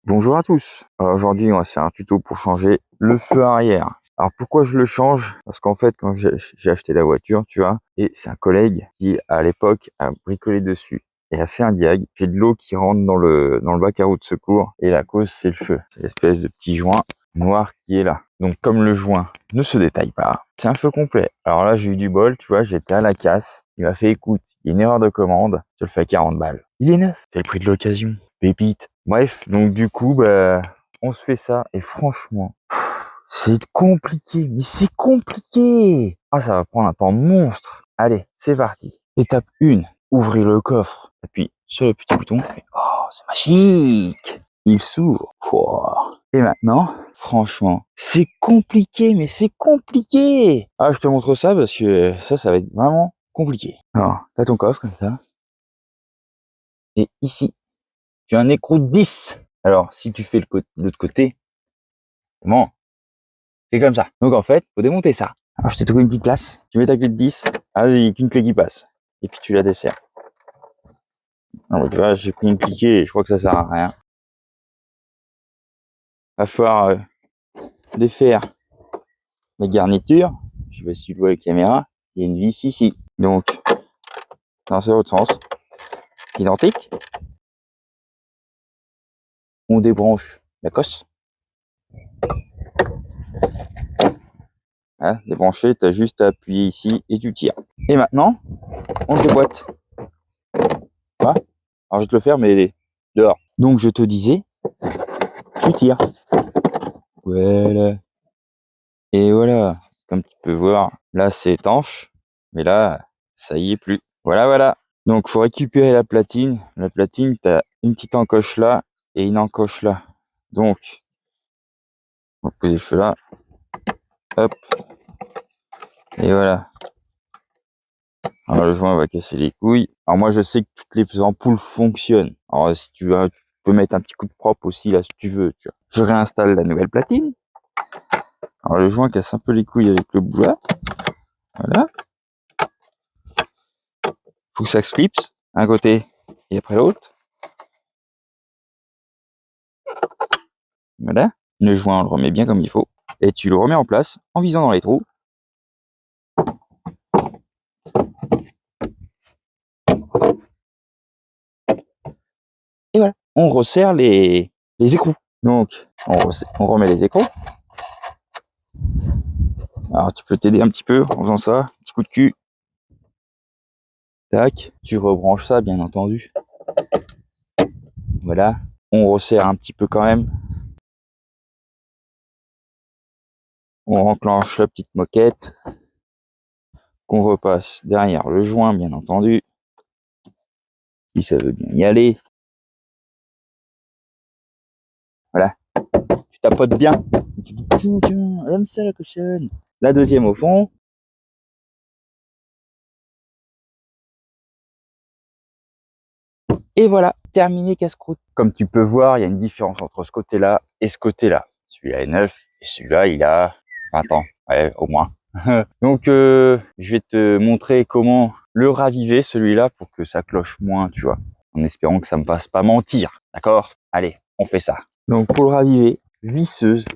Bonjour à tous. Alors aujourd'hui, on va se faire un tuto pour changer le feu arrière. Alors pourquoi je le change? Parce qu'en fait, quand j'ai acheté la voiture, tu vois, et c'est un collègue qui, à l'époque, a bricolé dessus et a fait un diag. J'ai de l'eau qui rentre dans le bac à roues de secours et la cause, c'est le feu. C'est l'espèce de petit joint noir qui est là. Donc comme le joint ne se détaille pas, c'est un feu complet. Alors là, j'ai eu du bol, tu vois, j'étais à la casse. Il m'a fait, écoute, il y a une erreur de commande, je le fais à 40 balles. Il est neuf, c'est le prix de l'occasion. Pépite. Bref, donc du coup, on se fait ça et franchement, c'est compliqué, mais c'est compliqué. Ah, ça va prendre un temps monstre. Allez, c'est parti. Étape 1, ouvrez le coffre. Appuie sur le petit bouton. Et oh, c'est magique. Il s'ouvre. Wow. Et maintenant, franchement, c'est compliqué, mais c'est compliqué. Ah, je te montre ça parce que ça va être vraiment compliqué. Alors, t'as ton coffre comme ça. Et ici, tu as un écrou 10. Alors, si tu fais l'autre côté, comment? C'est comme ça. Donc en fait, faut démonter ça. Alors je t'ai trouvé une petite place. Tu mets ta clé de 10. Ah, il n'y a qu'une clé qui passe. Et puis tu la desserres. Alors tu vois, j'ai pris une cliquée et je crois que ça sert à rien. Va falloir défaire la garniture. Je sais pas si tu vois la caméra. Il y a une vis ici. Donc, dans l'autre sens, identique. On débranche la cosse. Hein, débranché, tu as juste à appuyer ici et tu tires. Et maintenant, on le déboîte. Voilà. Alors je vais te le faire, mais dehors. Donc je te disais, tu tires. Voilà. Et voilà. Comme tu peux voir, là c'est étanche, mais là, ça y est plus. Voilà, voilà. Donc faut récupérer la platine. La platine, tu as une petite encoche là et une encoche là. Donc, on va poser le feu là. Hop. Et voilà. Alors le joint va casser les couilles. Alors moi je sais que toutes les ampoules fonctionnent. Alors si tu veux, tu peux mettre un petit coup de propre aussi là si tu veux. Tu vois. Je réinstalle la nouvelle platine. Alors le joint casse un peu les couilles avec le bout là. Voilà. Faut que ça se clipse un côté et après l'autre. Voilà. Le joint on le remet bien comme il faut. Et tu le remets en place en visant dans les trous. Et voilà. On resserre les écrous. Donc on remet les écrous. Alors tu peux t'aider un petit peu en faisant ça. Petit coup de cul. Tac. Tu rebranches ça bien entendu. Voilà. On resserre un petit peu quand même. On enclenche la petite moquette. Qu'on repasse derrière le joint bien entendu. Si ça veut bien y aller. Voilà. Tu tapotes bien. Tu dis, tiens, elle aime ça la cochonne. La deuxième au fond. Et voilà, terminé casse-croûte. Comme tu peux voir, il y a une différence entre ce côté-là et ce côté-là. Celui-là est neuf et celui-là, il a 20 ans. Ouais, au moins. Donc, je vais te montrer comment le raviver, celui-là, pour que ça cloche moins, tu vois. En espérant que ça me fasse pas mentir. D'accord? Allez, on fait ça. Donc, pour le raviver, visseuse,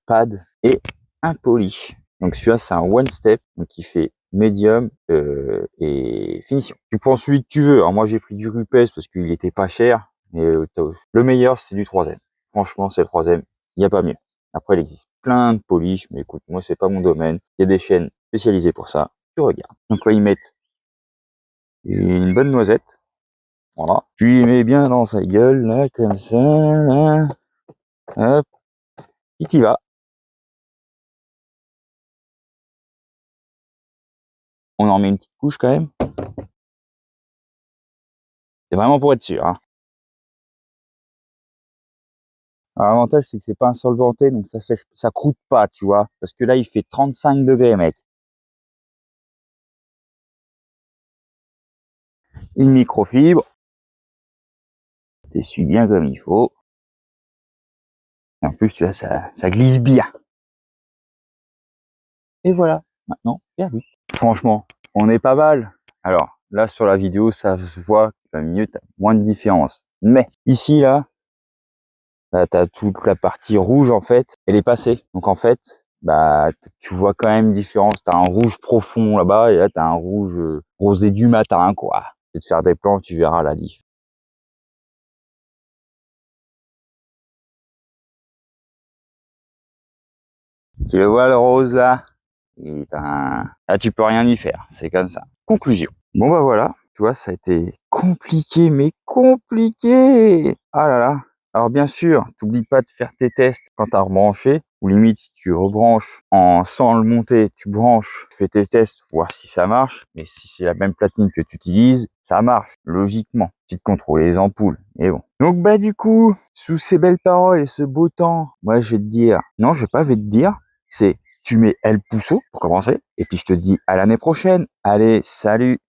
pad et un polish. Donc celui-là c'est un one step donc qui fait médium et finition. Tu prends celui que tu veux. Alors moi j'ai pris du Rupes parce qu'il était pas cher, mais le meilleur c'est du 3M. Franchement c'est le 3M, il n'y a pas mieux. Après il existe plein de polish, mais écoute moi c'est pas mon domaine. Il y a des chaînes spécialisées pour ça. Tu regardes. Donc là ils mettent une bonne noisette. Voilà. Tu lui mets bien dans sa gueule là comme ça là. Hop. Et t'y vas. On en met une petite couche quand même. C'est vraiment pour être sûr. Hein. Alors, l'avantage, c'est que c'est pas un solventé, donc ça sèche, ça croûte pas, tu vois. Parce que là, il fait 35 degrés, mec. Une microfibre. T'essuies bien comme il faut. Et en plus, tu vois, ça glisse bien. Et voilà. Maintenant, perdu. Franchement, on est pas mal. Alors, là, sur la vidéo, ça se voit que mieux, t'as moins de différence. Mais, ici, là, Là, t'as toute la partie rouge, en fait, elle est passée. Donc, en fait, bah, tu vois quand même une différence. T'as un rouge profond là-bas et là, t'as un rouge rosé du matin, quoi. Et de faire des plans, tu verras la diff. Tu le vois, le rose, là? Putain. Là, tu peux rien y faire. C'est comme ça. Conclusion. Bon, bah voilà. Tu vois, ça a été compliqué, mais compliqué. Ah là là. Alors bien sûr, t'oublies pas de faire tes tests quand t'as rebranché. Ou limite, si tu rebranches sans le monter, tu branches, tu fais tes tests, voir si ça marche. Mais si c'est la même platine que tu utilises, ça marche, logiquement. Petite contrôler les ampoules. Mais bon. Donc bah du coup, sous ces belles paroles et ce beau temps, moi je vais te dire, non, je vais pas te dire, c'est tu mets El Pouceau pour commencer. Et puis je te dis à l'année prochaine. Allez, salut!